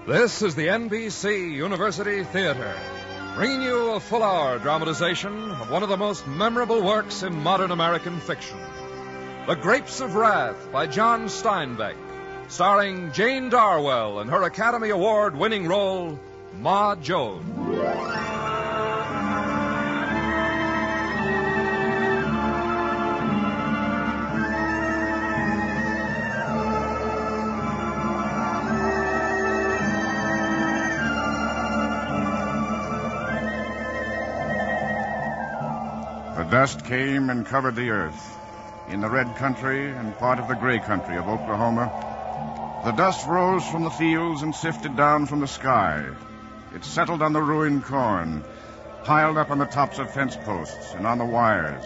This is the NBC University Theater, bringing you a full-hour dramatization of one of the most memorable works in modern American fiction, The Grapes of Wrath by John Steinbeck, starring Jane Darwell in her Academy Award-winning role, Ma Joad. The dust came and covered the earth. In the red country and part of the gray country of Oklahoma, the dust rose from the fields and sifted down from the sky. It settled on the ruined corn, piled up on the tops of fence posts and on the wires.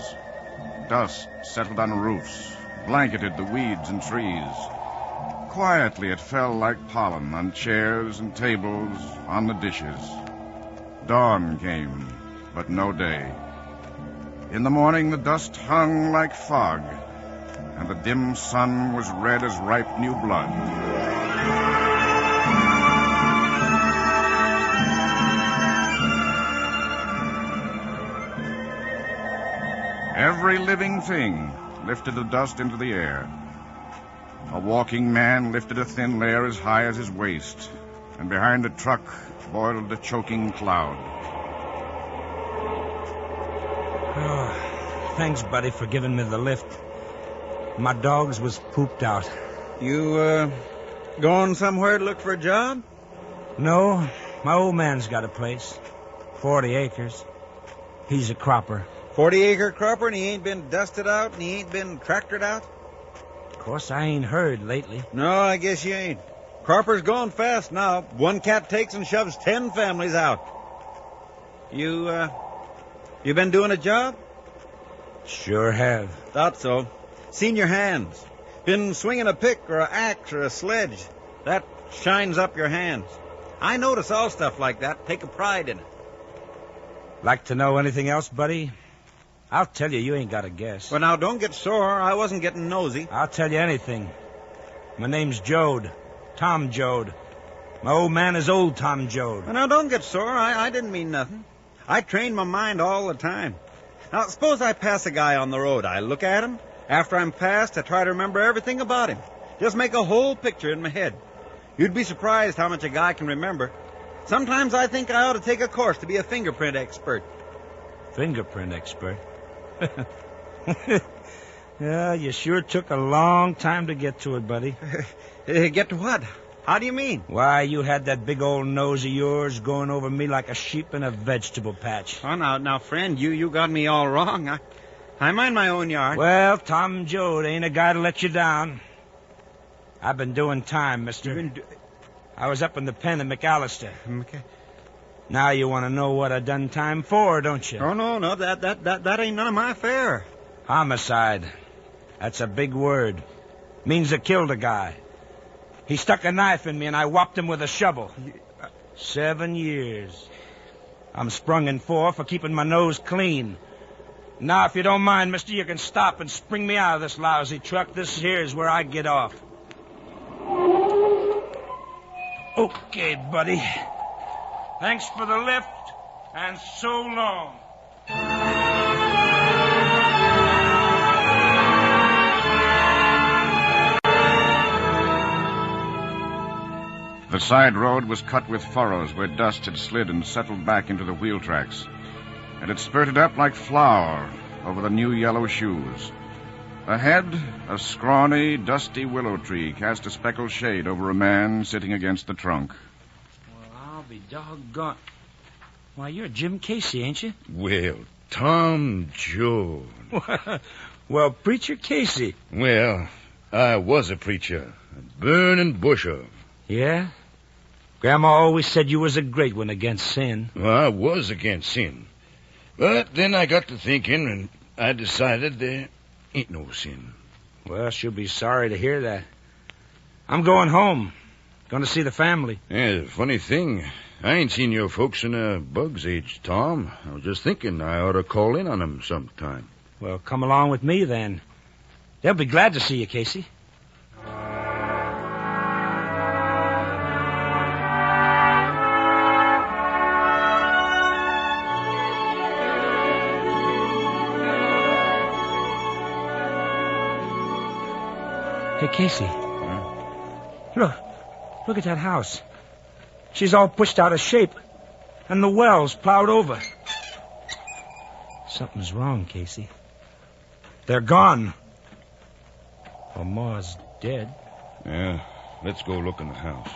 Dust settled on roofs, blanketed the weeds and trees. Quietly it fell like pollen on chairs and tables, on the dishes. Dawn came, but no day. In the morning, the dust hung like fog, and the dim sun was red as ripe new blood. Every living thing lifted the dust into the air. A walking man lifted a thin layer as high as his waist, and behind a truck boiled a choking cloud. Oh, thanks, buddy, for giving me the lift. My dogs was pooped out. You, going somewhere to look for a job? No, my old man's got a place. 40 acres. He's a cropper. 40-acre cropper, and he ain't been dusted out, and he ain't been tractored out? Of course, I ain't heard lately. No, I guess you ain't. Cropper's going fast now. One cat takes and shoves 10 families out. You been doing a job? Sure have. Thought so. Seen your hands. Been swinging a pick or an axe or a sledge. That shines up your hands. I notice all stuff like that. Take a pride in it. Like to know anything else, buddy? I'll tell you, you ain't got a guess. Well, now, don't get sore. I wasn't getting nosy. I'll tell you anything. My name's Joad. Tom Joad. My old man is old Tom Joad. Well, now, don't get sore. I didn't mean nothing. I train my mind all the time. Now, suppose I pass a guy on the road. I look at him. After I'm past, I try to remember everything about him. Just make a whole picture in my head. You'd be surprised how much a guy can remember. Sometimes I think I ought to take a course to be a fingerprint expert. Fingerprint expert? Yeah, you sure took a long time to get to it, buddy. Get to what? How do you mean? Why, you had that big old nose of yours going over me like a sheep in a vegetable patch. Oh, now, friend, you got me all wrong. I mind my own yard. Well, Tom Joad ain't a guy to let you down. I've been doing time, mister. I was up in the pen at McAllister. Okay. Now you want to know what I done time for, don't you? Oh, no, that ain't none of my affair. Homicide. That's a big word. Means I killed a guy. He stuck a knife in me and I whopped him with a shovel. 7 years. I'm sprung in for keeping my nose clean. Now, if you don't mind, mister, you can stop and spring me out of this lousy truck. This here's where I get off. Okay, buddy. Thanks for the lift, and so long. The side road was cut with furrows where dust had slid and settled back into the wheel tracks, and it spurted up like flour over the new yellow shoes. Ahead, a scrawny, dusty willow tree cast a speckled shade over a man sitting against the trunk. Well, I'll be doggone. Why, you're Jim Casey, ain't you? Well, Tom Joad. Well, Preacher Casey. Well, I was a preacher, a burning bush of. Yeah? Grandma always said you was a great one against sin. Well, I was against sin. But then I got to thinking, and I decided there ain't no sin. Well, she'll be sorry to hear that. I'm going home. Going to see the family. Yeah, funny thing. I ain't seen your folks in a bug's age, Tom. I was just thinking I ought to call in on them sometime. Well, come along with me, then. They'll be glad to see you, Casey. Hey, Casey. Look at that house. She's all pushed out of shape, and the well's plowed over. Something's wrong, Casey. They're gone. Well, Ma's dead. Yeah, let's go look in the house.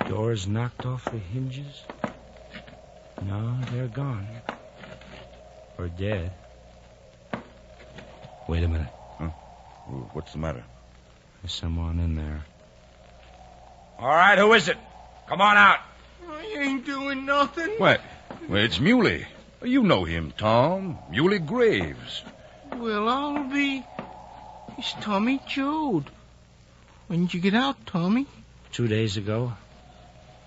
Doors knocked off the hinges. No, they're gone. Or dead. Wait a minute. Huh? What's the matter? There's someone in there. All right, who is it? Come on out. I ain't doing nothing. What? Well, it's Muley. You know him, Tom. Muley Graves. Well, I'll be... It's Tommy Jode. When did you get out, Tommy? 2 days ago.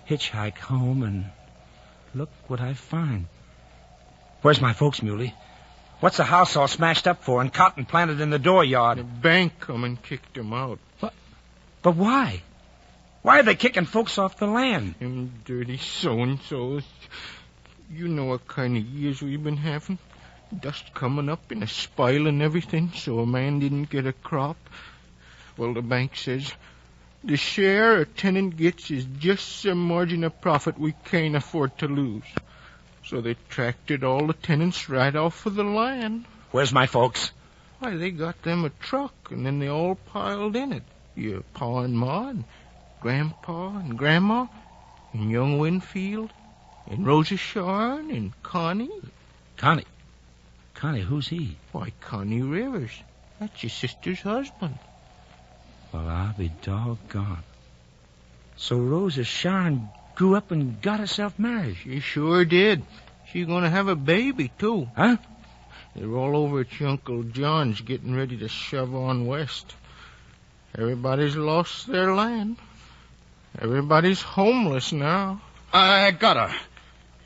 Hitchhike home, and look what I find. Where's my folks, Muley? What's the house all smashed up for and cotton planted in the dooryard? The bank come and kicked him out. What? But why? Why are they kicking folks off the land? Them dirty so-and-sos. You know what kind of years we've been having. Dust coming up and a spile and everything, so a man didn't get a crop. Well, the bank says the share a tenant gets is just some margin of profit we can't afford to lose. So they tracted all the tenants right off of the land. Where's my folks? Why, they got them a truck, and then they all piled in it. Your pa and ma, and grandpa and grandma, and young Winfield, and Rosa Sharn, and Connie. Connie? Connie, who's he? Why, Connie Rivers. That's your sister's husband. Well, I'll be doggone. So Rosa Sharn grew up and got herself married. She sure did. She's gonna have a baby, too. Huh? They're all over at your Uncle John's getting ready to shove on west. Everybody's lost their land. Everybody's homeless now. I got her.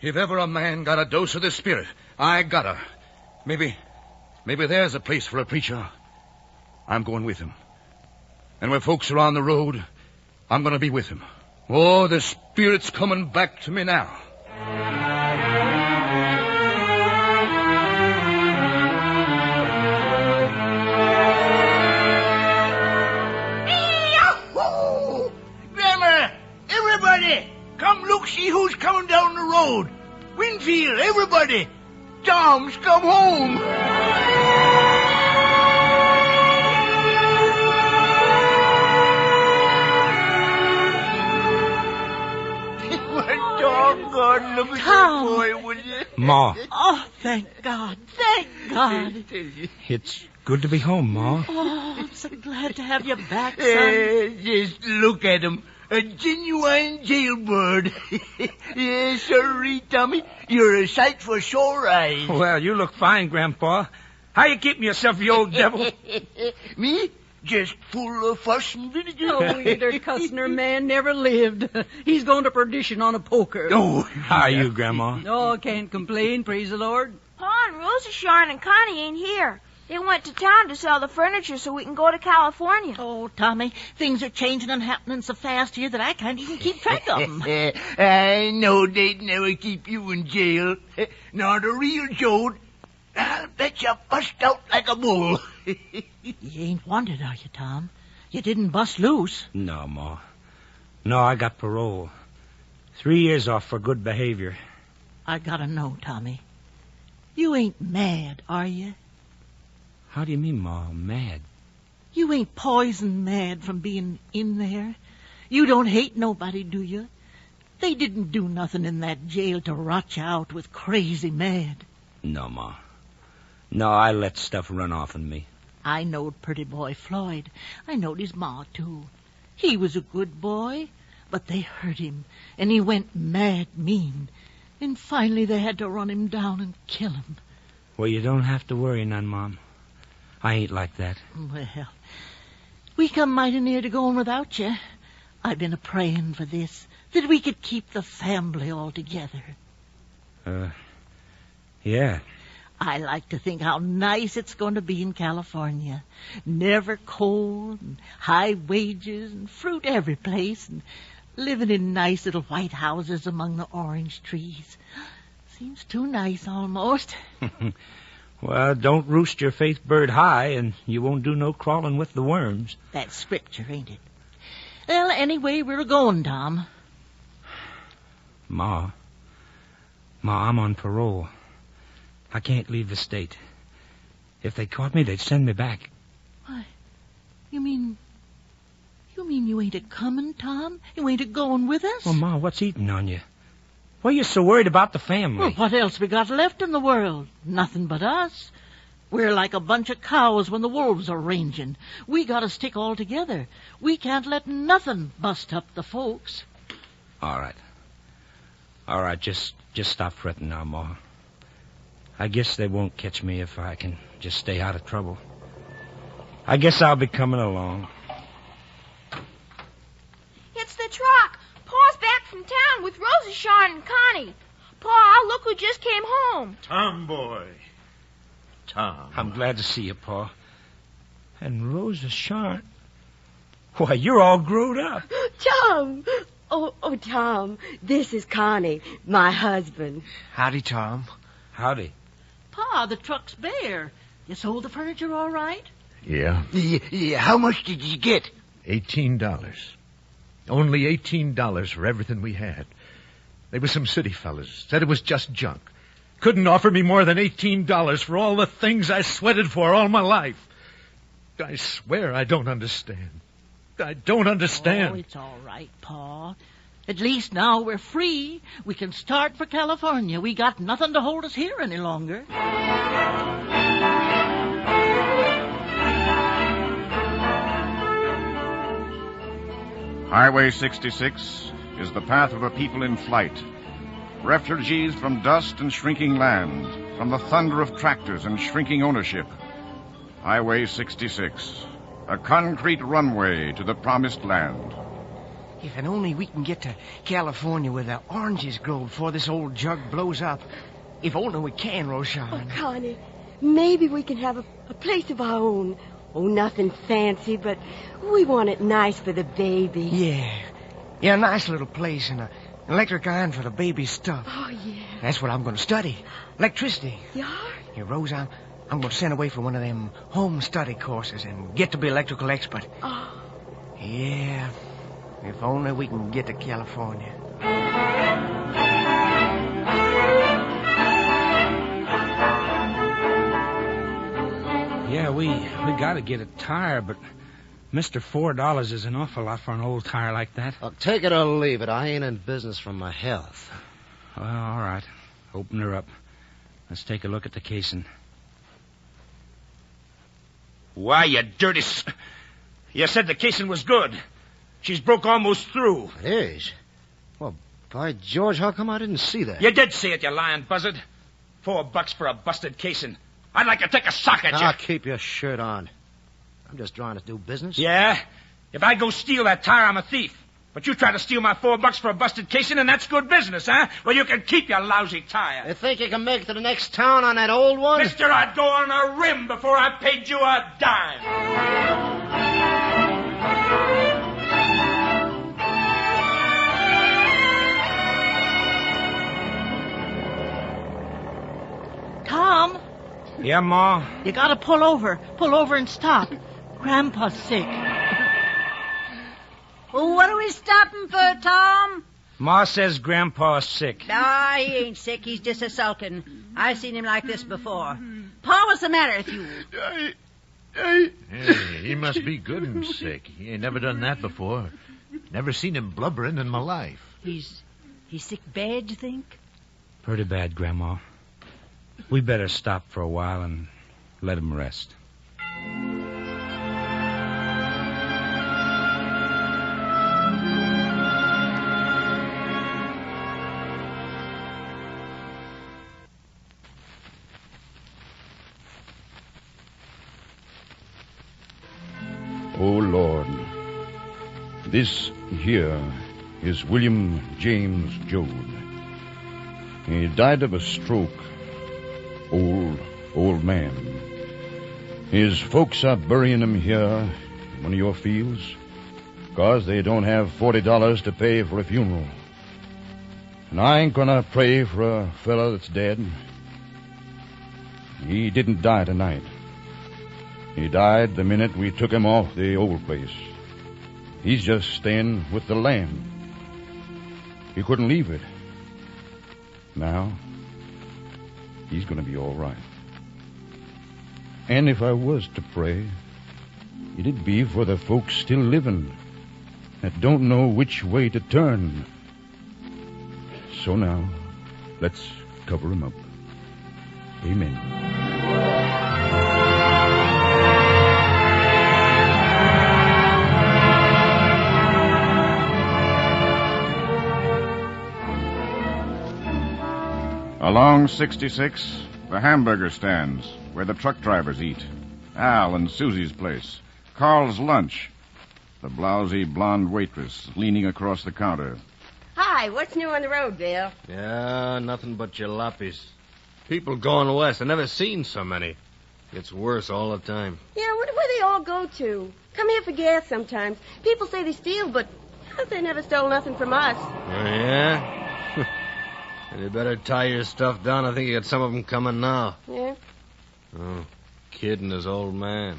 If ever a man got a dose of the spirit, I got her. Maybe there's a place for a preacher. I'm going with him. And when folks are on the road, I'm going to be with him. Oh, the spirit's coming back to me now. Grandma, everybody, come look, see who's coming down the road. Winfield, everybody. Tom's come home. Doggone, look at Tom. that boy, would you? Ma, Oh, thank God. Thank God. it's good to be home, Ma. Oh, I'm so glad to have you back, son. Just look at him. A genuine jailbird. Yes, sirree, Tommy. You're a sight for sore eyes. Well, you look fine, Grandpa. How you keeping yourself, you old devil? Me? Just full of fuss and vinegar. Oh, either Custner man never lived. He's going to perdition on a poker. Oh, How are you, Grandma? Oh, can't complain, praise the Lord. Pa and Rosa Sharn and Connie ain't here. They went to town to sell the furniture so we can go to California. Oh, Tommy, things are changing and happening so fast here that I can't even keep track of them. I know they'd never keep you in jail. Nor the real Jode. I'll bet you bust out like a bull. You ain't wanted, are you, Tom? You didn't bust loose. No, Ma. No, I got parole. 3 years off for good behavior. I gotta know, Tommy. You ain't mad, are you? How do you mean, Ma? Mad? You ain't poison mad from being in there. You don't hate nobody, do you? They didn't do nothing in that jail to rot you out with crazy mad. No, Ma. No, I let stuff run off in me. I knowed pretty boy Floyd. I knowed his ma, too. He was a good boy, but they hurt him, and he went mad mean. And finally they had to run him down and kill him. Well, you don't have to worry none, Mom. I ain't like that. Well, we come mighty near to going without you. I've been a-praying for this, that we could keep the family all together. Yeah. I like to think how nice it's going to be in California. Never cold, and high wages, and fruit every place, and living in nice little white houses among the orange trees. Seems too nice, almost. Well, don't roost your faith bird high, and you won't do no crawling with the worms. That's scripture, ain't it? Well, anyway, we're going, Tom. Ma, I'm on parole. I can't leave the state. If they caught me, they'd send me back. Why, you mean you ain't a-comin', Tom? You ain't a-going with us? Well, Ma, what's eating on you? Why are you so worried about the family? Well, what else we got left in the world? Nothing but us. We're like a bunch of cows when the wolves are ranging. We gotta stick all together. We can't let nothing bust up the folks. All right, just stop fretting now, Ma. I guess they won't catch me if I can just stay out of trouble. I guess I'll be coming along. It's the truck. Pa's back from town with Rosa, Sean, and Connie. Pa, look who just came home. Tom, boy. Tom. I'm glad to see you, Pa. And Rosa, Sean. Why, you're all grown up. Tom. Oh, Tom. This is Connie, my husband. Howdy, Tom. Howdy. Pa, the truck's bare. You sold the furniture all right? Yeah. Yeah, how much did you get? $18. Only $18 for everything we had. There were some city fellas. Said it was just junk. Couldn't offer me more than $18 for all the things I sweated for all my life. I swear I don't understand. I don't understand. Oh, it's all right, Pa. At least now we're free. We can start for California. We got nothing to hold us here any longer. Highway 66 is the path of a people in flight. Refugees from dust and shrinking land, from the thunder of tractors and shrinking ownership. Highway 66, a concrete runway to the promised land. If and only we can get to California where the oranges grow before this old jug blows up. If only we can, Roshan. Oh, Connie, maybe we can have a place of our own. Oh, nothing fancy, but we want it nice for the baby. Yeah, a nice little place and an electric iron for the baby's stuff. Oh, yeah. That's what I'm going to study. Electricity. You are? Here, Rose, I'm going to send away for one of them home study courses and get to be electrical expert. Oh. Yeah, if only we can get to California. Yeah, we got to get a tire, but Mr. $4 is an awful lot for an old tire like that. Well, take it or leave it. I ain't in business for my health. Well, all right. Open her up. Let's take a look at the casing. Why, you dirty... You said the casing was good. She's broke almost through. It is? Well, by George, how come I didn't see that? You did see it, you lying buzzard. $4 for a busted casing. I'd like to take a sock at you. Now, keep your shirt on. I'm just trying to do business. Yeah? If I go steal that tire, I'm a thief. But you try to steal my $4 for a busted casing, and that's good business, huh? Well, you can keep your lousy tire. You think you can make it to the next town on that old one? Mister, I'd go on a rim before I paid you a dime. Tom, Yeah, Ma? you gotta pull over. Pull over and stop. Grandpa's sick. Well, what are we stopping for, Tom? Ma says Grandpa's sick. Ah, he ain't sick. He's just a-sulking. I've seen him like this before. Pa, what's the matter with you? Hey, he must be good and sick. He ain't never done that before. Never seen him blubbering in my life. He's sick bad, you think? Pretty bad, Grandma. We better stop for a while and let him rest. Oh, Lord, this here is William James Joad. He died of a stroke. Old man. His folks are burying him here in one of your fields because they don't have $40 to pay for a funeral. And I ain't gonna pray for a fella that's dead. He didn't die tonight. He died the minute we took him off the old place. He's just staying with the land. He couldn't leave it. Now, he's going to be all right. And if I was to pray, it'd be for the folks still living that don't know which way to turn. So now, let's cover him up. Amen. Along 66, the hamburger stands where the truck drivers eat. Al and Susie's place. Carl's lunch. The blousy blonde waitress leaning across the counter. Hi, what's new on the road, Bill? Yeah, nothing but jalopies. People going west. I've never seen so many. Gets worse all the time. Yeah, I wonder where they all go to. Come here for gas sometimes. People say they steal, but they never stole nothing from us. Oh, yeah? You better tie your stuff down. I think you got some of them coming now. Yeah? Oh, kid and his old man.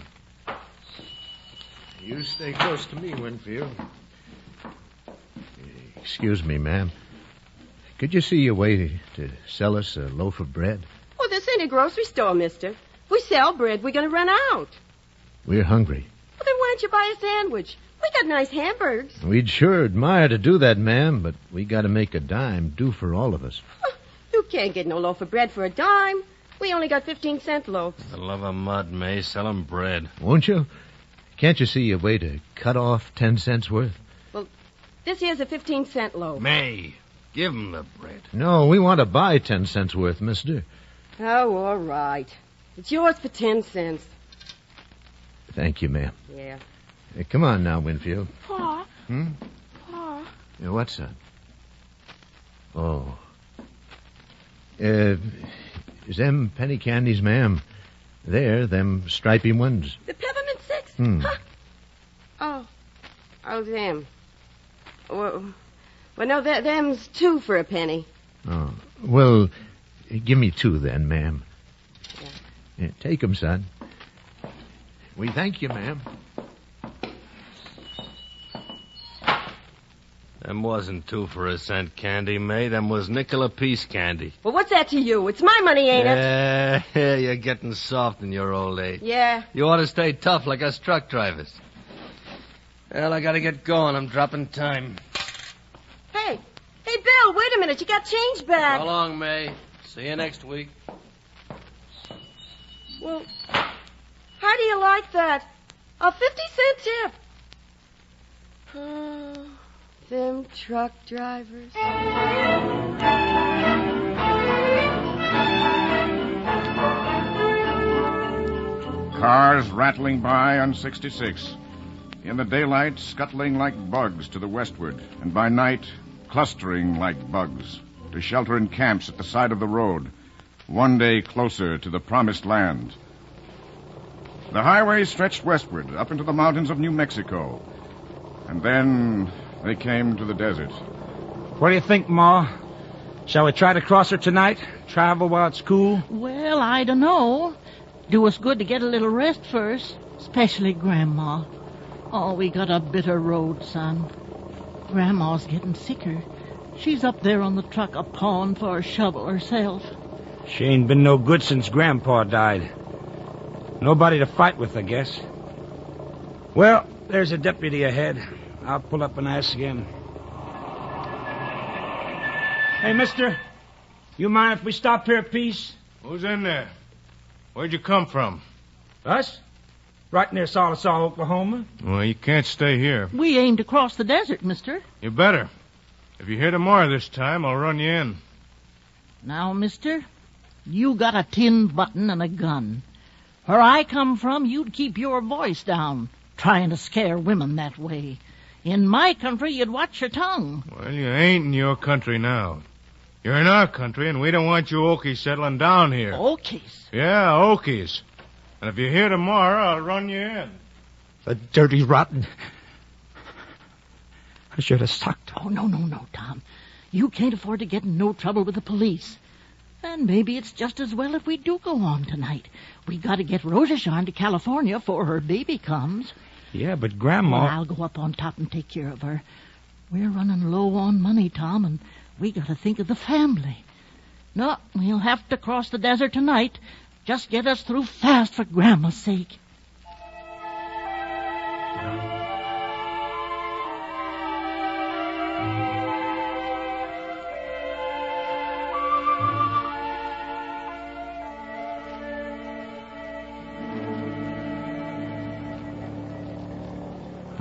You stay close to me, Winfield. Excuse me, ma'am. Could you see a way to sell us a loaf of bread? Oh, this ain't a grocery store, mister. If we sell bread, we're going to run out. We're hungry. Well, then why don't you buy a sandwich? We got nice hamburgers. We'd sure admire to do that, ma'am, but we got to make a dime do for all of us. You can't get no loaf of bread for a dime. We only got 15-cent loaves. For the love of mud, May, sell 'em bread. Won't you? Can't you see a way to cut off 10 cents worth? Well, this here's a 15-cent loaf. May, give 'em the bread. No, we want to buy 10 cents worth, mister. Oh, all right. It's yours for 10 cents. Thank you, ma'am. Yeah. Come on now, Winfield. Pa. Pa. What's that? Oh. Is them penny candies, ma'am? There, them stripy ones. The peppermint sticks? Huh? Oh, them. Well, no, them's 2 for a penny. Oh. Well, give me 2 then, ma'am. Yeah, take 'em, son. We thank you, ma'am. Them wasn't 2 for a cent candy, May. Them was nickel apiece candy. Well, what's that to you? It's my money, ain't it? Yeah, you're getting soft in your old age. Yeah. You ought to stay tough like us truck drivers. Well, I gotta get going. I'm dropping time. Hey, Bill, wait a minute. You got change back. So long, May. See you next week. Well, how do you like that? A 50-cent tip. Them truck drivers. Cars rattling by on 66. In the daylight, scuttling like bugs to the westward, and by night, clustering like bugs to shelter in camps at the side of the road, one day closer to the promised land. The highway stretched westward, up into the mountains of New Mexico. And then they came to the desert. What do you think, Ma? Shall we try to cross her tonight? Travel while it's cool? Well, I don't know. Do us good to get a little rest first, especially Grandma. Oh, we got a bitter road, son. Grandma's getting sicker. She's up there on the truck a-pawing for a shovel herself. She ain't been no good since Grandpa died. Nobody to fight with, I guess. Well, there's a deputy ahead. I'll pull up and ask again. Hey, mister, you mind if we stop here a piece? Who's in there? Where'd you come from? Us? Right near Salisal, Oklahoma. Well, you can't stay here. We aim to cross the desert, mister. You better. If you're here tomorrow this time, I'll run you in. Now, mister, you got a tin button and a gun. Where I come from, you'd keep your voice down, trying to scare women that way. In my country, you'd watch your tongue. Well, you ain't in your country now. You're in our country, and we don't want you Okies settling down here. Okies? Yeah, Okies. And if you're here tomorrow, I'll run you in. The dirty, rotten... I should have sucked. Oh, no, Tom. You can't afford to get in no trouble with the police. And maybe it's just as well if we do go on tonight. We got to get Rosasharn to California before her baby comes. Yeah, but Grandma... Well, I'll go up on top and take care of her. We're running low on money, Tom, and we got to think of the family. No, we'll have to cross the desert tonight. Just get us through fast for Grandma's sake.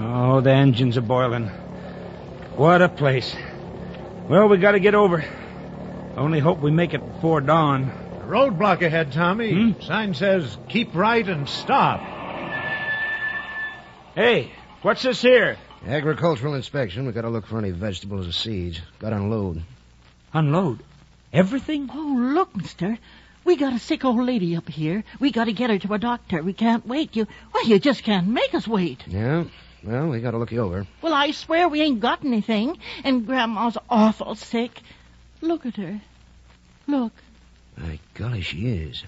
Oh, the engines are boiling. What a place. Well, we got to get over. Only hope we make it before dawn. Roadblock ahead, Tommy. Sign says, keep right and stop. Hey, what's this here? Agricultural inspection. We got to look for any vegetables or seeds. Got to unload. Unload? Everything? Oh, look, mister. We got a sick old lady up here. We got to get her to a doctor. We can't wait. You just can't make us wait. Yeah? Well, we got to look you over. Well, I swear we ain't got anything. And Grandma's awful sick. Look at her. Look. My golly, she is.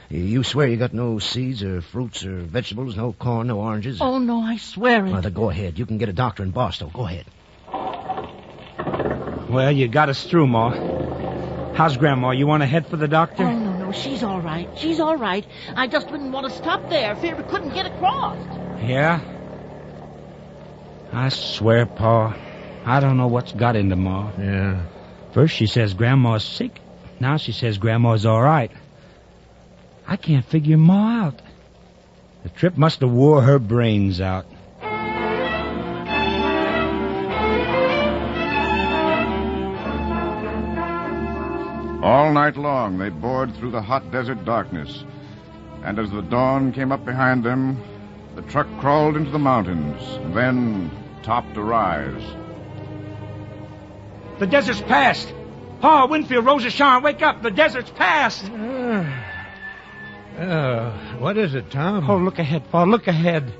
You swear you got no seeds or fruits or vegetables, no corn, no oranges? Oh, no, I swear it. Well, then go ahead. You can get a doctor in Boston. Go ahead. Well, you got us through, Ma. How's Grandma? You want to head for the doctor? Oh, no, she's all right. She's all right. I just didn't want to stop there. Fear we couldn't get across. Yeah? I swear, Pa, I don't know what's got into Ma. Yeah. First she says Grandma's sick. Now she says Grandma's all right. I can't figure Ma out. The trip must have wore her brains out. All night long they bored through the hot desert darkness. And as the dawn came up behind them, the truck crawled into the mountains, then topped a rise. The desert's past. Pa, Winfield, Rosasharn, wake up. The desert's past. What is it, Tom? Oh, look ahead, Pa, look ahead.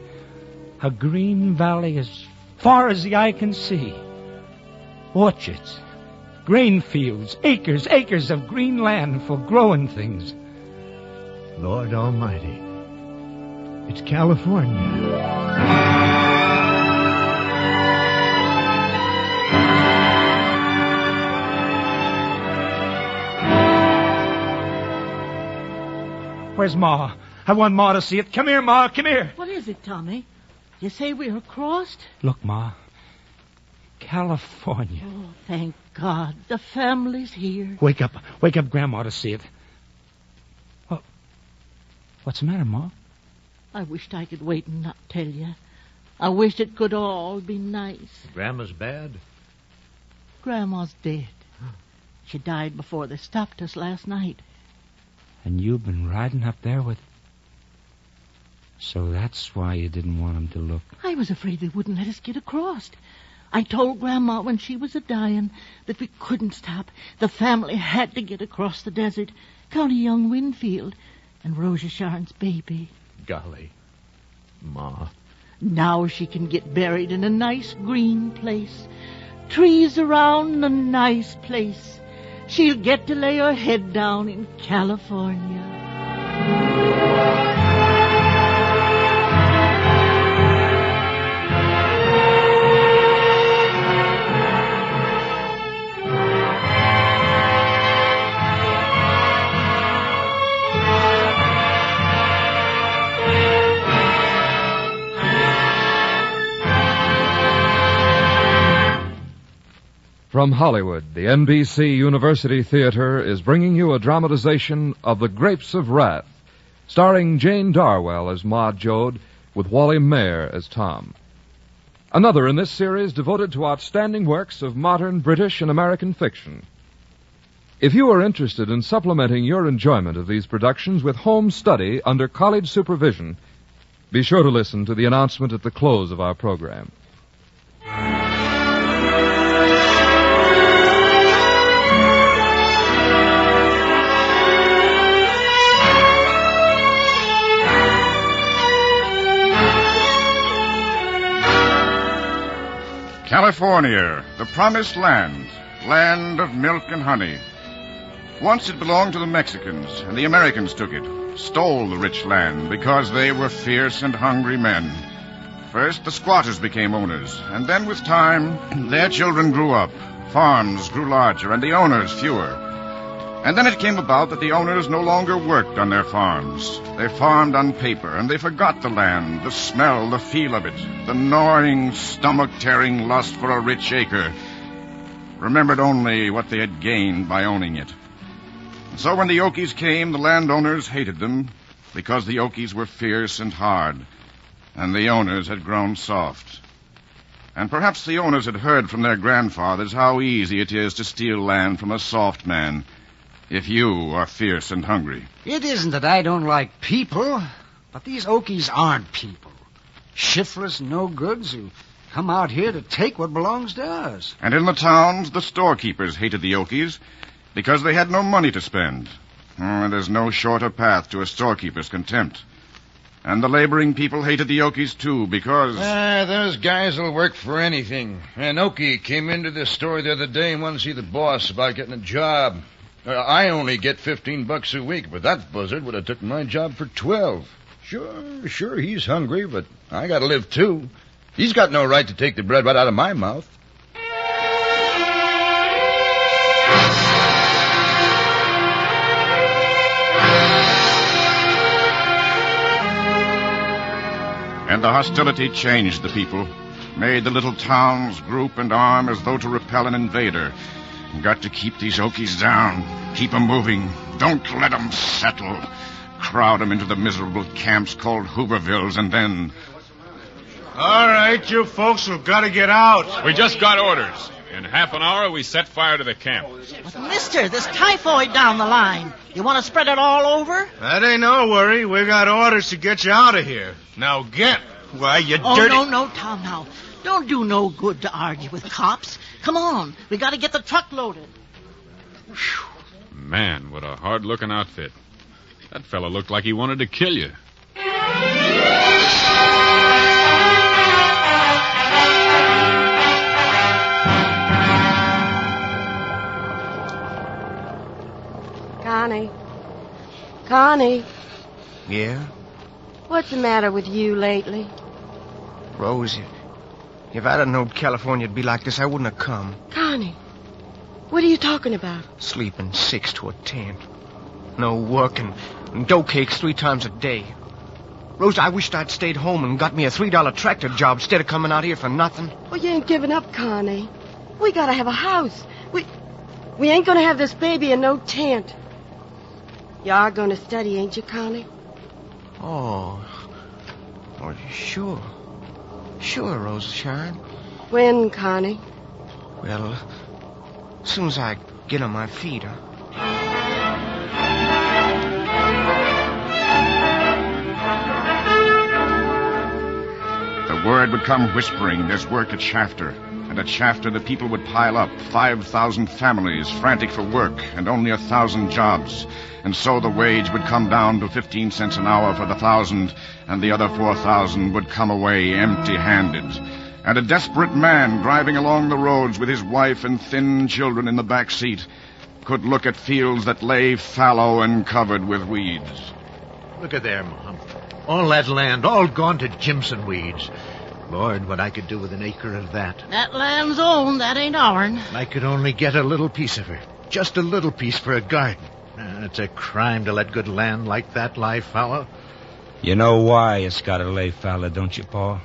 A green valley as far as the eye can see. Orchards, grain fields, acres of green land for growing things. Lord Almighty. It's California. Where's Ma? I want Ma to see it. Come here, Ma, come here. What is it, Tommy? You say we're crossed? Look, Ma. California. Oh, thank God. The family's here. Wake up Grandma to see it. Well, what's the matter, Ma? I wished I could wait and not tell you. I wished it could all be nice. Grandma's bad? Grandma's dead. She died before they stopped us last night. And you've been riding up there with... So that's why you didn't want him to look. I was afraid they wouldn't let us get across. I told Grandma when she was a-dying that we couldn't stop. The family had to get across the desert. Count young Winfield and Rosasharn's baby. Golly. Ma. Now she can get buried in a nice green place. Trees around, a nice place. She'll get to lay her head down in California. From Hollywood, the NBC University Theater is bringing you a dramatization of The Grapes of Wrath, starring Jane Darwell as Ma Jode, with Wally Mayer as Tom. Another in this series devoted to outstanding works of modern British and American fiction. If you are interested in supplementing your enjoyment of these productions with home study under college supervision, be sure to listen to the announcement at the close of our program. California, the promised land, land of milk and honey. Once it belonged to the Mexicans, and the Americans took it, stole the rich land because they were fierce and hungry men. First, the squatters became owners, and then with time, their children grew up. Farms grew larger, and the owners fewer. And then it came about that the owners no longer worked on their farms. They farmed on paper, and they forgot the land, the smell, the feel of it, the gnawing, stomach-tearing lust for a rich acre. Remembered only what they had gained by owning it. And so when the Okies came, the landowners hated them because the Okies were fierce and hard, and the owners had grown soft. And perhaps the owners had heard from their grandfathers how easy it is to steal land from a soft man if you are fierce and hungry. It isn't that I don't like people, but these Okies aren't people. Shiftless no-goods who come out here to take what belongs to us. And in the towns, the storekeepers hated the Okies because they had no money to spend. And there's no shorter path to a storekeeper's contempt. And the laboring people hated the Okies, too, because... those guys will work for anything. An Okie came into this store the other day and wanted to see the boss about getting a job. I only get $15 a week, but that buzzard would have took my job for 12. Sure, he's hungry, but I gotta live, too. He's got no right to take the bread right out of my mouth. And the hostility changed the people, made the little towns group and arm as though to repel an invader. Got to keep these Okies down, keep them moving, don't let them settle. Crowd them into the miserable camps called Hoovervilles, and then... All right, you folks have got to get out. We just got orders. In half an hour, we set fire to the camp. But, mister, there's typhoid down the line. You want to spread it all over? That ain't no worry. We got orders to get you out of here. Now get. Why, you dirty... Oh, no, Tom, now. Don't do no good to argue with cops. Come on. We got to get the truck loaded. Man, what a hard-looking outfit. That fella looked like he wanted to kill you. Connie. Yeah? What's the matter with you lately? Rose, if I'd have known California'd be like this, I wouldn't have come. Connie, what are you talking about? Sleeping 6 to a tent. No work and dough cakes 3 times a day. Rose, I wished I'd stayed home and got me a $3 tractor job instead of coming out here for nothing. Well, you ain't giving up, Connie. We gotta have a house. We ain't gonna have this baby in no tent. You are gonna study, ain't you, Connie? Oh, sure. Sure, Rose Shine. When, Connie? Well, as soon as I get on my feet, The word would come whispering, there's work at Shafter. And at Shafter, the people would pile up, 5,000 families frantic for work, and only 1,000 jobs. And so the wage would come down to 15 cents an hour for the 1,000, and the other 4,000 would come away empty-handed. And a desperate man driving along the roads with his wife and thin children in the back seat could look at fields that lay fallow and covered with weeds. Look at there, Mom. All that land, all gone to Jimson weeds. Lord, what I could do with an acre of that. That land's owned, that ain't ourn. I could only get a little piece of it. Just a little piece for a garden. It's a crime to let good land like that lie fallow. You know why it's got to lay fallow, don't you, Paul?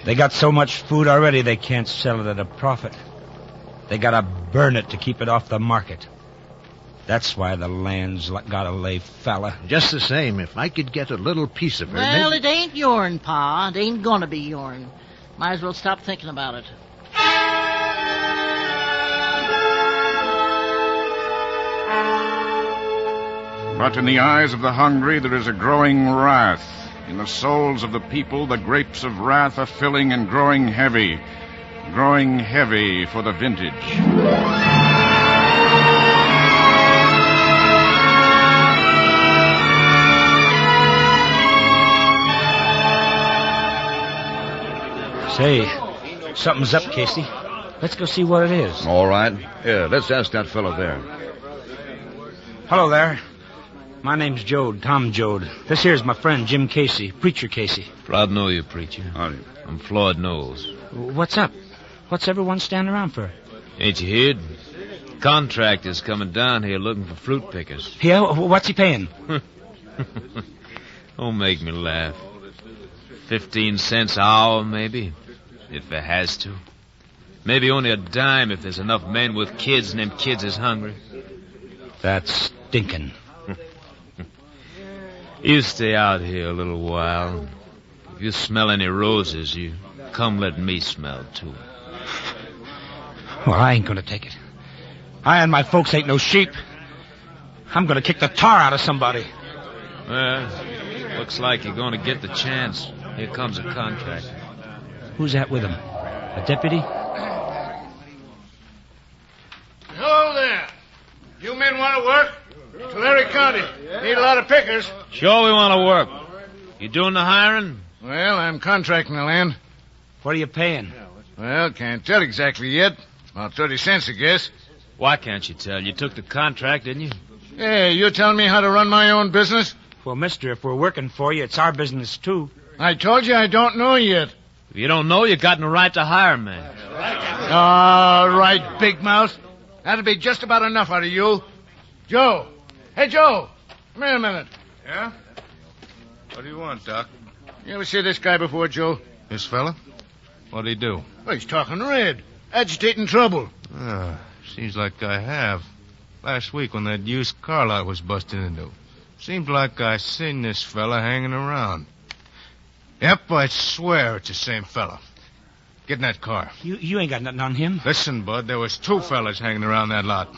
They got so much food already they can't sell it at a profit. They got to burn it to keep it off the market. That's why the land's got to lay fallow. Just the same, if I could get a little piece of it... Well, maybe... it ain't yourn, Pa. It ain't gonna be yourn. Might as well stop thinking about it. But in the eyes of the hungry, there is a growing wrath. In the souls of the people, the grapes of wrath are filling and growing heavy for the vintage. Say, something's up, Casey. Let's go see what it is. All right. Yeah, let's ask that fellow there. Hello there. My name's Jode, Tom Jode. This here's my friend, Jim Casey, Preacher Casey. Proud to know you, Preacher. Howdy. I'm Floyd Knowles. What's up? What's everyone standing around for? Ain't you heard? Contractor's coming down here looking for fruit pickers. Yeah, what's he paying? Don't make me laugh. 15 cents an hour, maybe, if it has to. Maybe only a dime if there's enough men with kids and them kids is hungry. That's stinking. You stay out here a little while. If you smell any roses, you come let me smell, too. Well, I ain't gonna take it. I and my folks ain't no sheep. I'm gonna kick the tar out of somebody. Well, looks like you're gonna get the chance. Here comes a contractor. Who's that with him? A deputy? Hello there. You men want to work? Tulare County. Need a lot of pickers. Sure we want to work. You doing the hiring? Well, I'm contracting the land. What are you paying? Well, can't tell exactly yet. About 30 cents, I guess. Why can't you tell? You took the contract, didn't you? Hey, you telling me how to run my own business? Well, mister, if we're working for you, it's our business, too. I told you I don't know yet. If you don't know, you got no right to hire me. All right, big mouth. That'll be just about enough out of you. Joe. Hey, Joe. Come here a minute. Yeah? What do you want, Doc? You ever see this guy before, Joe? This fella? What'd he do? Well, he's talking red. Agitating trouble. Seems like I have. Last week when that used car lot was busted into. Seems like I seen this fella hanging around. Yep, I swear it's the same fella. Get in that car. You ain't got nothing on him. Listen, Bud, there was 2 fellas hanging around that lot.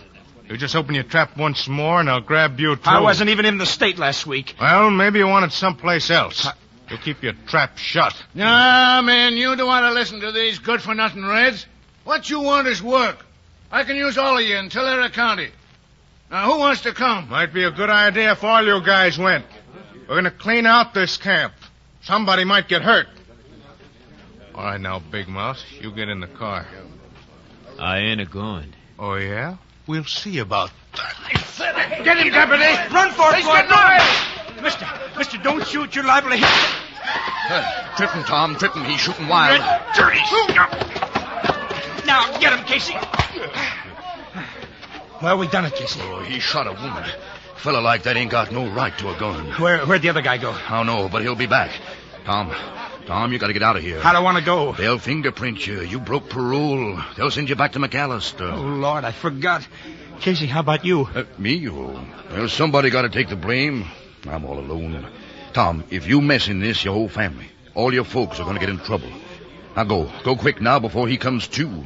You just open your trap once more and I'll grab you, too. I wasn't even in the state last week. Well, maybe you wanted someplace else. You'll keep your trap shut. Nah, man, you don't want to listen to these good-for-nothing Reds. What you want is work. I can use all of you in Tulare County. Now, who wants to come? Might be a good idea if all you guys went. We're going to clean out this camp. Somebody might get hurt. All right, now, Big Mouth, you get in the car. I ain't a-going. Oh, yeah? We'll see about that. Get him, deputy! Run for it, He's Floyd! getting away! Mister, don't shoot. You're liable to hit. Trip him, Tom. Trip him. He's shooting wild. Dirty Now, get him, Casey. Well, we done it, Casey. Oh, he shot a woman. A fella like that ain't got no right to a gun. Where'd the other guy go? I don't know, but he'll be back. Tom, you gotta get out of here. How do I want to go? They'll fingerprint you. You broke parole. They'll send you back to McAllister. Oh, Lord, I forgot. Casey, how about you? Me? Oh, well, somebody gotta take the blame. I'm all alone. Tom, if you mess in this, your whole family, all your folks are gonna get in trouble. Now go. Go quick now before he comes to.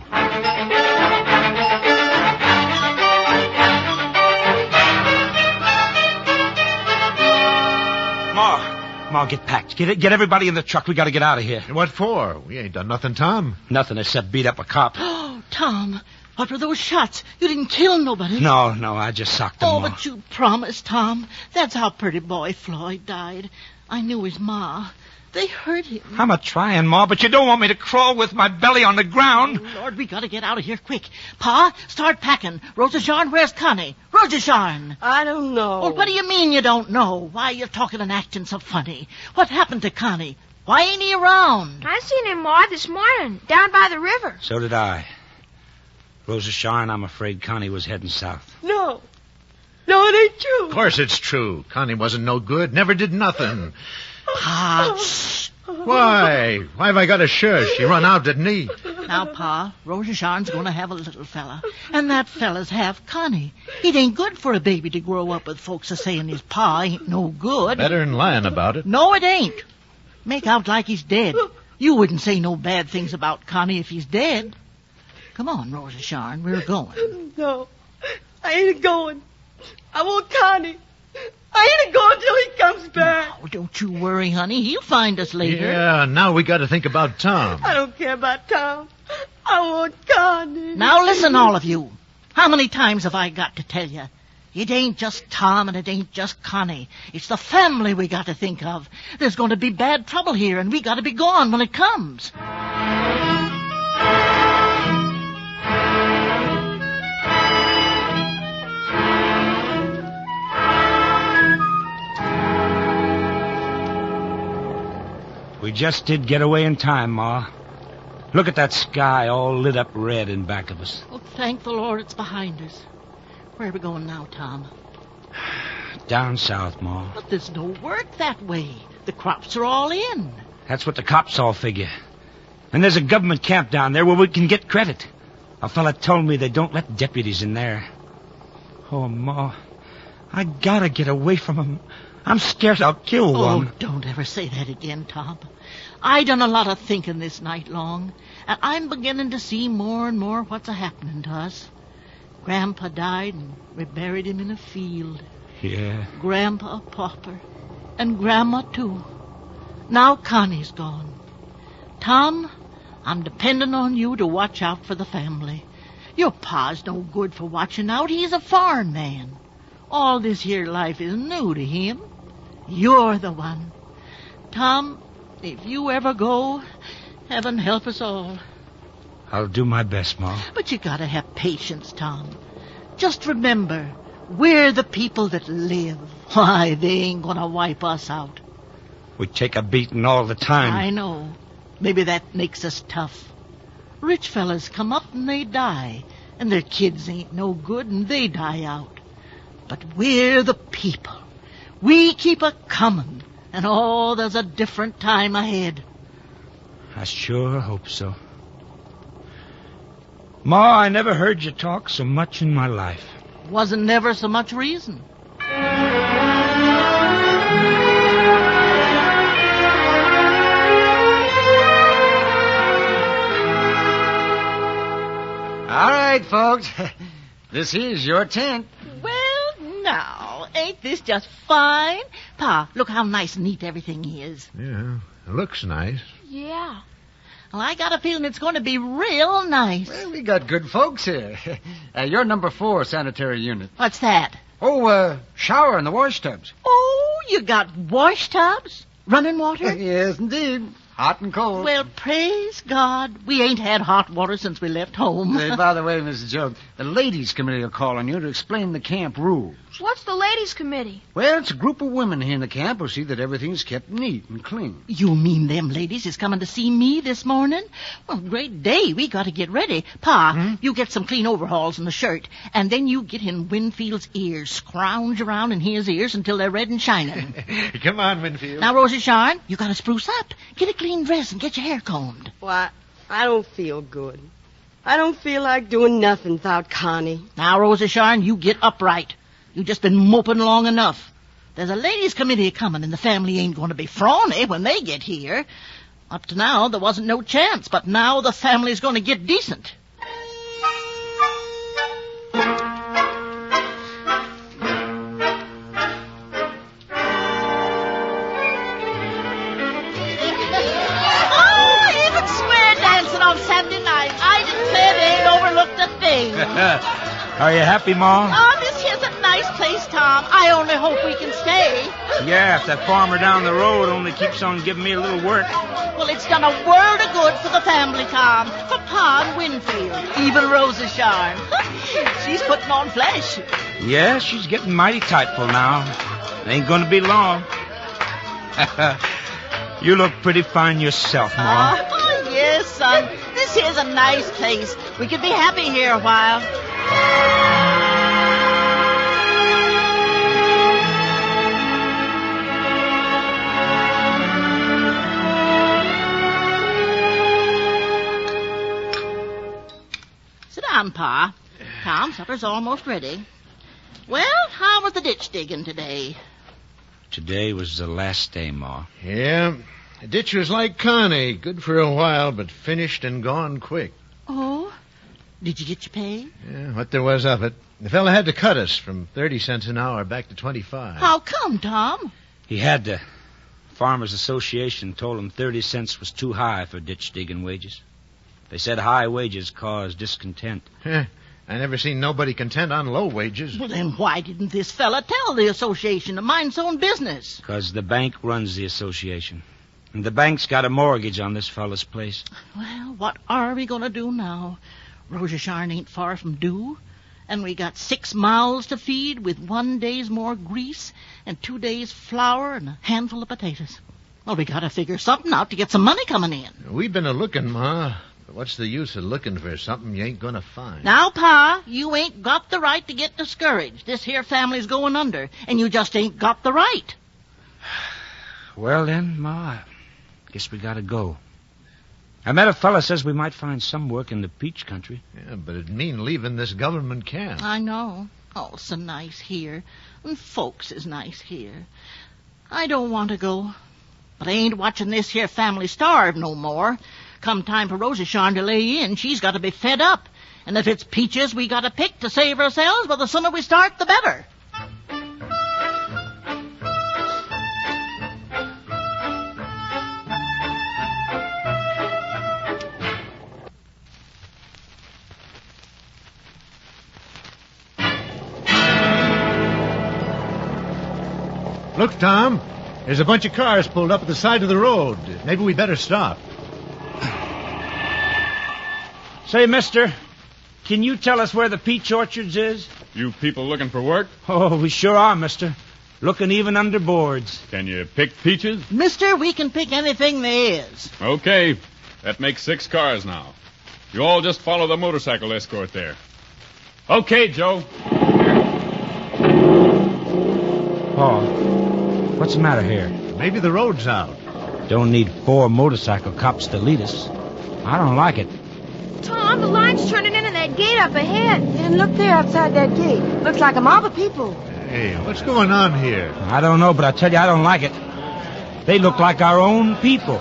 Ma, get packed. Get everybody in the truck. We got to get out of here. What for? We ain't done nothing, Tom. Nothing except beat up a cop. Oh, Tom, what were those shots? You didn't kill nobody. No, I just socked them. Oh, but you promised, Tom. That's how pretty boy Floyd died. I knew his ma. They hurt him. I'm a-trying, Ma, but you don't want me to crawl with my belly on the ground. Oh, Lord, we got to get out of here quick. Pa, start packing. Rosasharn, where's Connie? Rosasharn. I don't know. Well, what do you mean you don't know? Why you're talking and acting so funny? What happened to Connie? Why ain't he around? I seen him, Ma, this morning, down by the river. So did I. Rosasharn, I'm afraid Connie was heading south. No, it ain't true. Of course it's true. Connie wasn't no good. Never did nothing. Pa, shh. Why? Why have I got to shush? He run out, didn't he? Now, Pa, Rosasharn's going to have a little fella. And that fella's half Connie. It ain't good for a baby to grow up with folks a-saying his pa ain't no good. Better than lying about it. No, it ain't. Make out like he's dead. You wouldn't say no bad things about Connie if he's dead. Come on, Rosasharn, we're going. No, I ain't going. I want Connie. I ain't going till he comes back. Oh, don't you worry, honey. He'll find us later. Yeah, now we got to think about Tom. I don't care about Tom. I want Connie. Now listen, all of you. How many times have I got to tell you? It ain't just Tom and it ain't just Connie. It's the family we got to think of. There's going to be bad trouble here, and we got to be gone when it comes. just did get away in time, Ma. Look at that sky all lit up red in back of us. Oh, thank the Lord it's behind us. Where are we going now, Tom? Down south, Ma. But there's no work that way. The crops are all in. That's what the cops all figure. And there's a government camp down there where we can get credit. A fella told me they don't let deputies in there. Oh, Ma, I gotta get away from them. I'm scared I'll kill one. Oh, don't ever say that again, Tom. I done a lot of thinking this night long, and I'm beginning to see more and more what's a-happening to us. Grandpa died, and we buried him in a field. Yeah. Grandpa a pauper, and Grandma, too. Now Connie's gone. Tom, I'm depending on you to watch out for the family. Your pa's no good for watching out. He's a foreign man. All this here life is new to him. You're the one. Tom, if you ever go, heaven help us all. I'll do my best, Ma. But you gotta have patience, Tom. Just remember, we're the people that live. Why, they ain't gonna wipe us out. We take a beating all the time. I know. Maybe that makes us tough. Rich fellas come up and they die, and their kids ain't no good and they die out. But we're the people. We keep a-comin', and oh, there's a different time ahead. I sure hope so. Ma, I never heard you talk so much in my life. Wasn't never so much reason. All right, folks. This is your tent. Well, now, ain't this just fine? Pa, look how nice and neat everything is. Yeah, it looks nice. Yeah. Well, I got a feeling it's going to be real nice. Well, we got good folks here. You're number 4 sanitary unit. What's that? Oh, shower in the wash tubs. Oh, you got wash tubs? Running water? Yes, indeed. Hot and cold. Well, praise God. We ain't had hot water since we left home. By the way, Mrs. Joe, the ladies' committee are calling you to explain the camp rules. What's the ladies' committee? Well, it's a group of women here in the camp who see that everything's kept neat and clean. You mean them ladies is coming to see me this morning? Well, great day. We got to get ready. Pa, you get some clean overalls and a shirt, and then you get in Winfield's ears. Scrounge around in his ears until they're red and shining. Come on, Winfield. Now, Rosie Sharn, you got to spruce up. Get a clean dress and get your hair combed. Why, I don't feel good. I don't feel like doing nothing without Connie. Now, Rosie Sharn, you get upright. You just been moping long enough. There's a ladies' committee coming, and the family ain't going to be frawny when they get here. Up to now, there wasn't no chance, but now the family's going to get decent. Are you happy, Ma? Oh, this here's a nice place, Tom. I only hope we can stay. Yeah, if that farmer down the road only keeps on giving me a little work. Well, it's done a world of good for the family, Tom. For Pa and Winfield. Even Rosa Sharn. She's putting on flesh. Yeah, she's getting mighty tightful now. Ain't gonna be long. You look pretty fine yourself, Ma. Oh, yes, son. This here's a nice place. We could be happy here a while. Sit down, Pa. Tom, supper's almost ready. Well, how was the ditch digging today? Today was the last day, Ma. Yeah, the ditch was like Connie. Good for a while, but finished and gone quick. Oh? Did you get your pay? Yeah, what there was of it. The fella had to cut us from 30 cents an hour back to 25. How come, Tom? He had to. Farmers Association told him 30 cents was too high for ditch digging wages. They said high wages cause discontent. I never seen nobody content on low wages. Well, then why didn't this fella tell the association to mind his own business? Because the bank runs the association. And the bank's got a mortgage on this fella's place. Well, what are we going to do now? Rosa Sharn ain't far from due. And we got 6 mouths to feed with 1 day's more grease and 2 days' flour and a handful of potatoes. Well, we gotta figure something out to get some money coming in. We've been a-looking, Ma. But what's the use of looking for something you ain't gonna find? Now, Pa, you ain't got the right to get discouraged. This here family's going under, and you just ain't got the right. Well, then, Ma, I guess we gotta go. I met a fella says we might find some work in the peach country. Yeah, but it'd mean leaving this government camp. I know. Oh, so nice here. And folks is nice here. I don't want to go. But I ain't watching this here family starve no more. Come time for Rosa Sharn to lay in, she's got to be fed up. And if it's peaches we got to pick to save ourselves, well, the sooner we start, the better. Look, Tom. There's a bunch of cars pulled up at the side of the road. Maybe we better stop. Say, mister, can you tell us where the peach orchards is? You people looking for work? Oh, we sure are, mister. Looking even under boards. Can you pick peaches? Mister, we can pick anything there is. Okay. That makes 6 cars now. You all just follow the motorcycle escort there. Okay, Joe. Paul, what's the matter here? Maybe the road's out. Don't need 4 motorcycle cops to lead us. I don't like it. Tom, the line's turning into that gate up ahead. And look there outside that gate. Looks like a mob of people. Hey, what's going on here? I don't know, but I tell you, I don't like it. They look like our own people.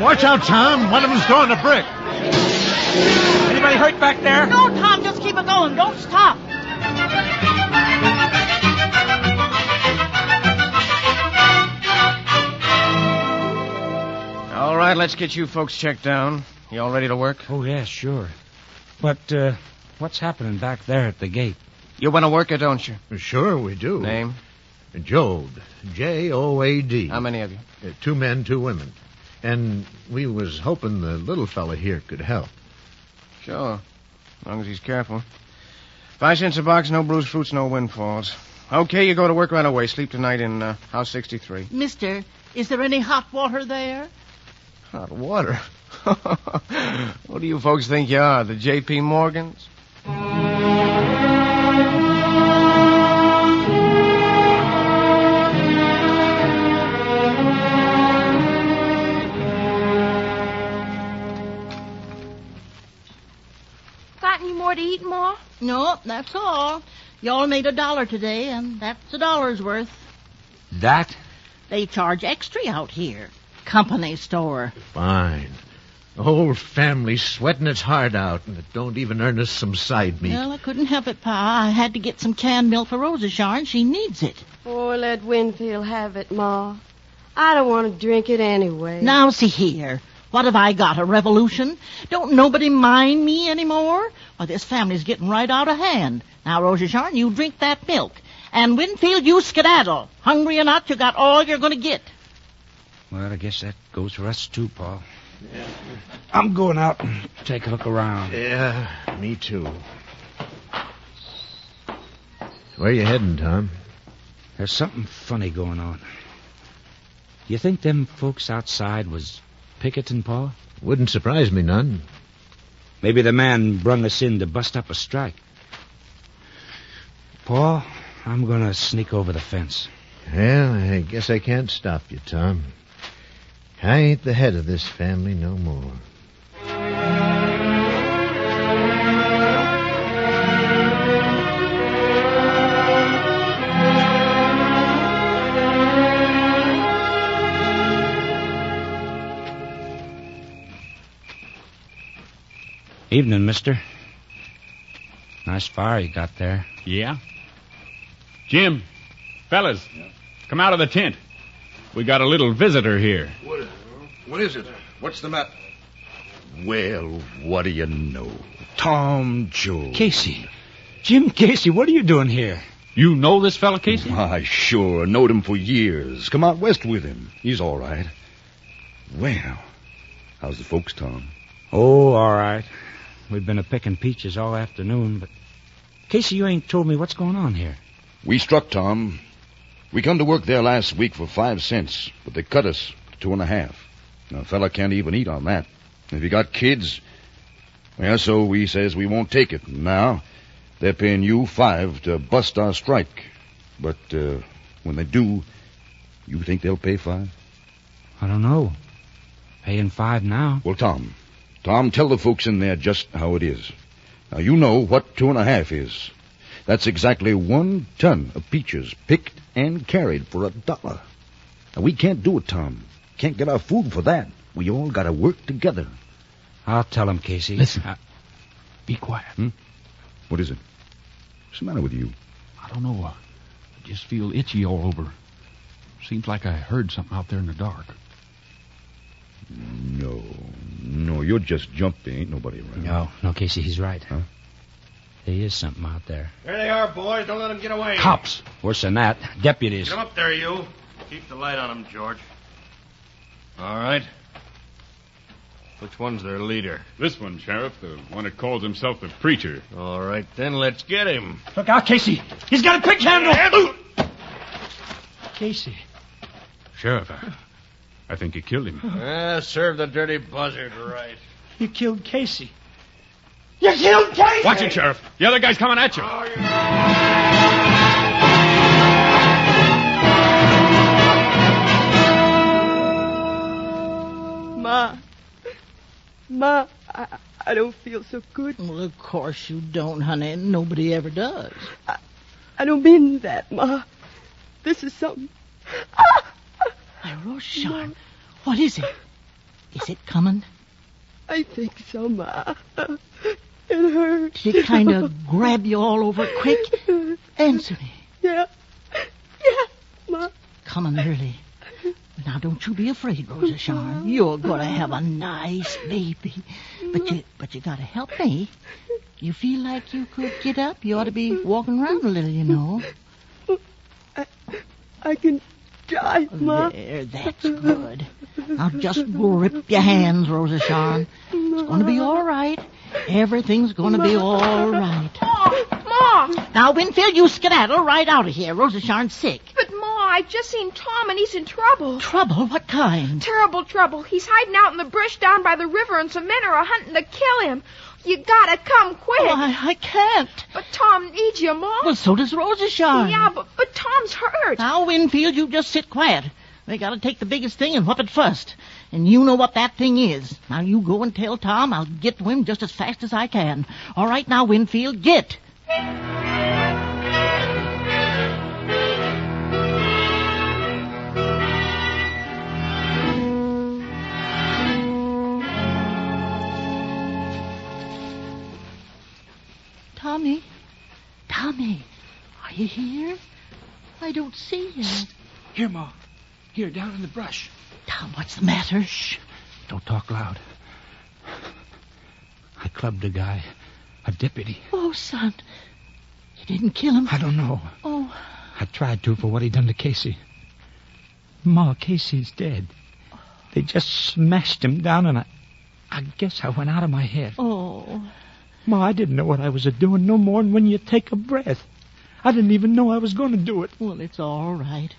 Watch out, Tom. One of them's throwing a brick. Anybody hurt back there? No, Tom, just keep it going. Don't stop. All right, let's get you folks checked down. You all ready to work? Oh, yeah, sure. But, what's happening back there at the gate? You want to work it, don't you? Sure we do. Name? Joad. J-O-A-D. How many of you? 2 men, 2 women. And we was hoping the little fella here could help. Sure. As long as he's careful. 5 cents a box, no bruised fruits, no windfalls. Okay, you go to work right away. Sleep tonight in house 63. Mister, is there any hot water there? Hot water? What do you folks think you are, the J.P. Morgans? Got any more to eat, Ma? No, that's all. Y'all made $1 today, and that's $1's worth. That? They charge extra out here. Company store. Fine. The whole family's sweating its heart out, and it don't even earn us some side meat. Well, I couldn't help it, Pa. I had to get some canned milk for Rosa Sharn. She needs it. Oh, let Winfield have it, Ma. I don't want to drink it anyway. Now, see here. What have I got, a revolution? Don't nobody mind me anymore? Well, this family's getting right out of hand. Now, Rosa Sharn, you drink that milk. And Winfield, you skedaddle. Hungry or not, you got all you're going to get. Well, I guess that goes for us, too, Paul. Yeah. I'm going out and take a look around. Yeah, me too. Where you heading, Tom? There's something funny going on. You think them folks outside was picketing, Paul? Wouldn't surprise me none. Maybe the man brung us in to bust up a strike. Paul, I'm going to sneak over the fence. Well, I guess I can't stop you, Tom. I ain't the head of this family no more. Evening, mister. Nice fire you got there. Yeah? Jim, fellas, come out of the tent. We got a little visitor here. What is it? What's the matter? Well, what do you know? Tom Joe. Casey. Jim Casey, what are you doing here? You know this fella, Casey? I sure knowed him for years. Come out west with him. He's all right. Well, how's the folks, Tom? Oh, all right. We've been a-picking peaches all afternoon, but... Casey, you ain't told me what's going on here. We struck, Tom. We come to work there last week for 5 cents, but they cut us to 2.5. Now, a fella can't even eat on that. If you got kids, well, so we says we won't take it. Now, they're paying you 5 to bust our strike. But when they do, you think they'll pay 5? I don't know. Paying 5 now. Well, Tom, tell the folks in there just how it is. Now, you know what 2.5 is. That's exactly 1 ton of peaches picked and carried for $1. Now, we can't do it, Tom. Can't get our food for that. We all got to work together. I'll tell him, Casey. Listen. Be quiet. What is it? What's the matter with you? I don't know. I just feel itchy all over. Seems like I heard something out there in the dark. No, you're just jumping. Ain't nobody around. No, Casey, he's right. Huh? There is something out there. Here they are, boys. Don't let them get away. Cops. Worse than that. Deputies. Get them up there, you. Keep the light on them, George. All right. Which one's their leader? This one, Sheriff, the one that calls himself the preacher. All right, then let's get him. Look out, Casey. He's got a quick handle. Casey. Sheriff, I think you killed him. Serve the dirty buzzard right. You killed Casey. You killed Casey! Watch it, Sheriff. The other guy's coming at you. Ma, I don't feel so good. Well, of course you don't, honey. Nobody ever does. I don't mean that, Ma. This is something. My Roshan, what is it? Is it coming? I think so, Ma. It hurts. Did it kind of grab you all over quick? Answer me. Yeah, Ma. Coming early. Now, don't you be afraid, Rosa Sharon. You're going to have a nice baby. But you got to help me. You feel like you could get up? You ought to be walking around a little, you know. I can try, Ma. There, that's good. Now, just grip your hands, Rosa Sharon. It's going to be all right. Everything's going to be all right. Ma! Now, Winfield, you skedaddle right out of here. Rosa Sharon's sick. But, Ma, I just seen Tom, and he's in trouble. Trouble? What kind? Terrible trouble. He's hiding out in the brush down by the river, and some men are hunting to kill him. You gotta come quick. Oh, I can't. But Tom needs you, Ma. Well, so does Rosa Sharon. Yeah, but Tom's hurt. Now, Winfield, you just sit quiet. They gotta take the biggest thing and whoop it first. And you know what that thing is. Now, you go and tell Tom I'll get to him just as fast as I can. All right, now, Winfield, get. Tommy, are you here? I don't see you. Here, Ma. Here, down in the brush. Tom, what's the matter? Shh. Don't talk loud. I clubbed a guy, a deputy. Oh, son. You didn't kill him? I don't know. Oh. I tried to for what he done to Casey. Ma, Casey's dead. They just smashed him down, and I guess I went out of my head. Oh. Ma, I didn't know what I was a-doing no more than when you take a breath. I didn't even know I was going to do it. Well, it's all right.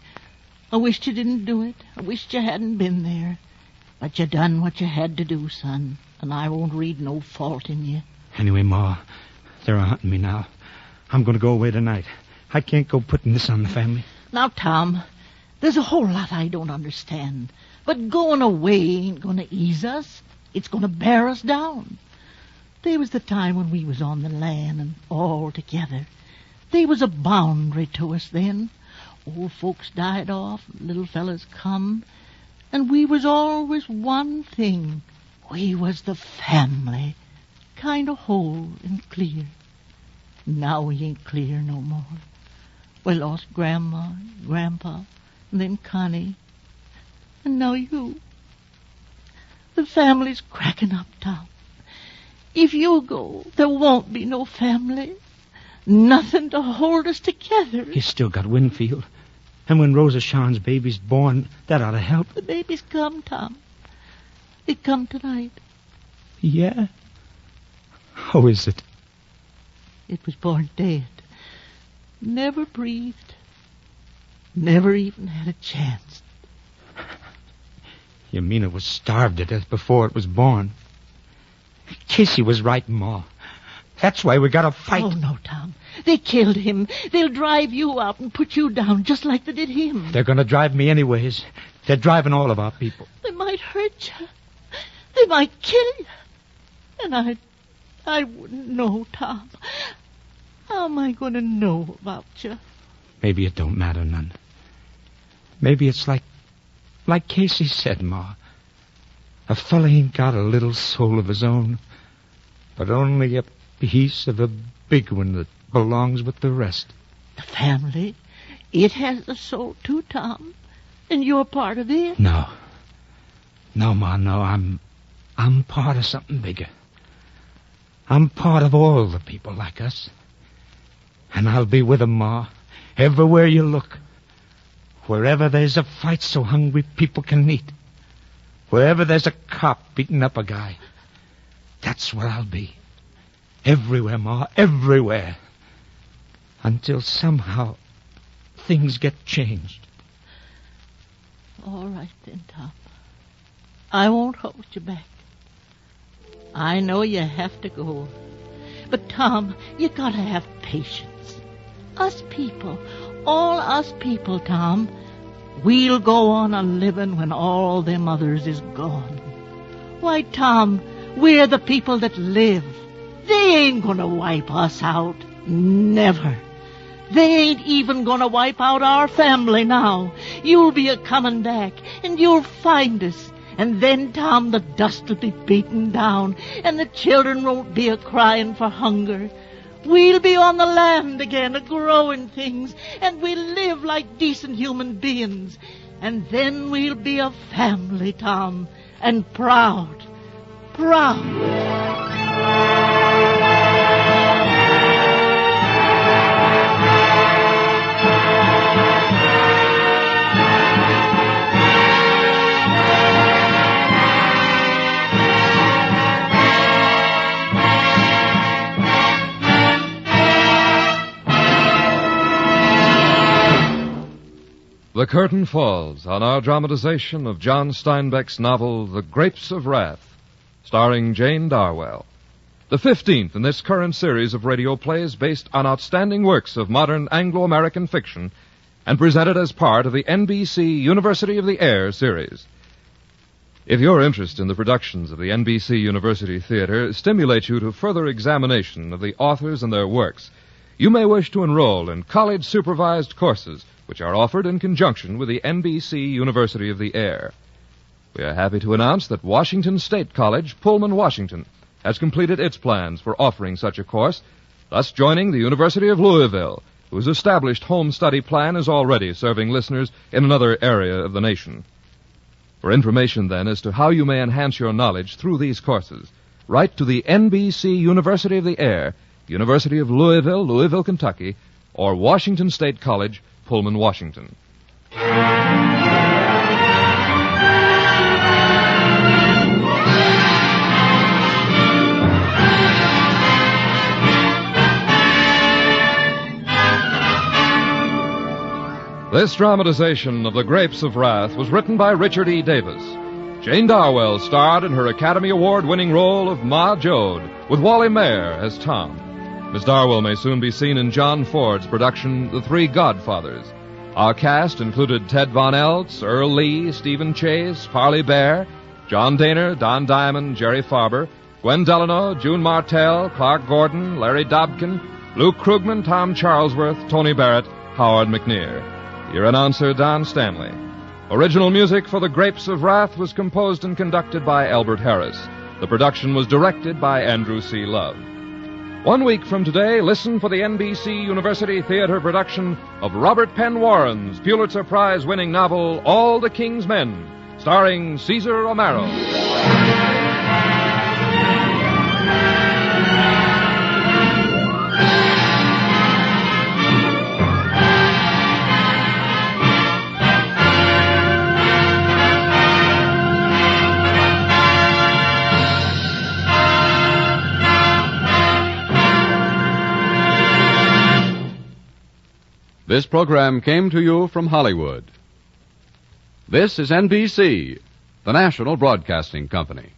I wished you didn't do it. I wished you hadn't been there. But you done what you had to do, son, and I won't read no fault in you. Anyway, Ma, they're hunting me now. I'm going to go away tonight. I can't go putting this on the family. Now, Tom, there's a whole lot I don't understand. But going away ain't going to ease us. It's going to bear us down. There was the time when we was on the land and all together. There was a boundary to us then. Old folks died off, little fellas come, and we was always one thing. We was the family, kind of whole and clear. Now we ain't clear no more. We lost Grandma, Grandpa, and then Connie, and now you. The family's cracking up, Tom. If you go, there won't be no family. Nothing to hold us together. You still got Winfield. And when Rosa Shawn's baby's born, that ought to help. The baby's come, Tom. It come tonight. Yeah? How is it? It was born dead. Never breathed. Never even had a chance. You mean it was starved to death before it was born? Casey was right, Ma. That's why we gotta fight. Oh, no, Tom. They killed him. They'll drive you out and put you down just like they did him. They're gonna drive me anyways. They're driving all of our people. They might hurt you. They might kill you. And I wouldn't know, Tom. How am I going to know about you? Maybe it don't matter none. Maybe it's like Casey said, Ma. A fella ain't got a little soul of his own, but only a piece of a big one that belongs with the rest. The family, it has a soul too, Tom. And you're part of it. No. No, Ma, no. I'm part of something bigger. I'm part of all the people like us. And I'll be with 'em, Ma, everywhere you look. Wherever there's a fight so hungry people can eat. Wherever there's a cop beating up a guy. That's where I'll be. Everywhere, Ma, everywhere. Until somehow things get changed. All right then, Tom. I won't hold you back. I know you have to go. But, Tom, you gotta have patience. Us people, all us people, Tom, we'll go on a living when all them others is gone. Why, Tom, we're the people that live. They ain't gonna wipe us out. Never. They ain't even gonna wipe out our family now. You'll be a-comin' back, and you'll find us. And then, Tom, the dust will be beaten down, and the children won't be a-crying for hunger. We'll be on the land again, a-growing things, and we'll live like decent human beings. And then we'll be a family, Tom, and proud. Proud. The curtain falls on our dramatization of John Steinbeck's novel, The Grapes of Wrath, starring Jane Darwell. The 15th in this current series of radio plays based on outstanding works of modern Anglo-American fiction and presented as part of the NBC University of the Air series. If your interest in the productions of the NBC University Theater stimulates you to further examination of the authors and their works, you may wish to enroll in college-supervised courses which are offered in conjunction with the NBC University of the Air. We are happy to announce that Washington State College, Pullman, Washington, has completed its plans for offering such a course, thus joining the University of Louisville, whose established home study plan is already serving listeners in another area of the nation. For information, then, as to how you may enhance your knowledge through these courses, write to the NBC University of the Air, University of Louisville, Louisville, Kentucky, or Washington State College, Pullman, Washington. This dramatization of The Grapes of Wrath was written by Richard E. Davis. Jane Darwell starred in her Academy Award-winning role of Ma Jode, with Wally Mayer as Tom. Miss Darwell may soon be seen in John Ford's production, The Three Godfathers. Our cast included Ted Von Eltz, Earl Lee, Stephen Chase, Parley Bear, John Daner, Don Diamond, Jerry Farber, Gwen Delano, June Martell, Clark Gordon, Larry Dobkin, Luke Krugman, Tom Charlesworth, Tony Barrett, Howard McNear. Your announcer, Don Stanley. Original music for The Grapes of Wrath was composed and conducted by Albert Harris. The production was directed by Andrew C. Love. 1 week from today, listen for the NBC University Theater production of Robert Penn Warren's Pulitzer Prize-winning novel, All the King's Men, starring Cesar Romero. This program came to you from Hollywood. This is NBC, the national broadcasting company.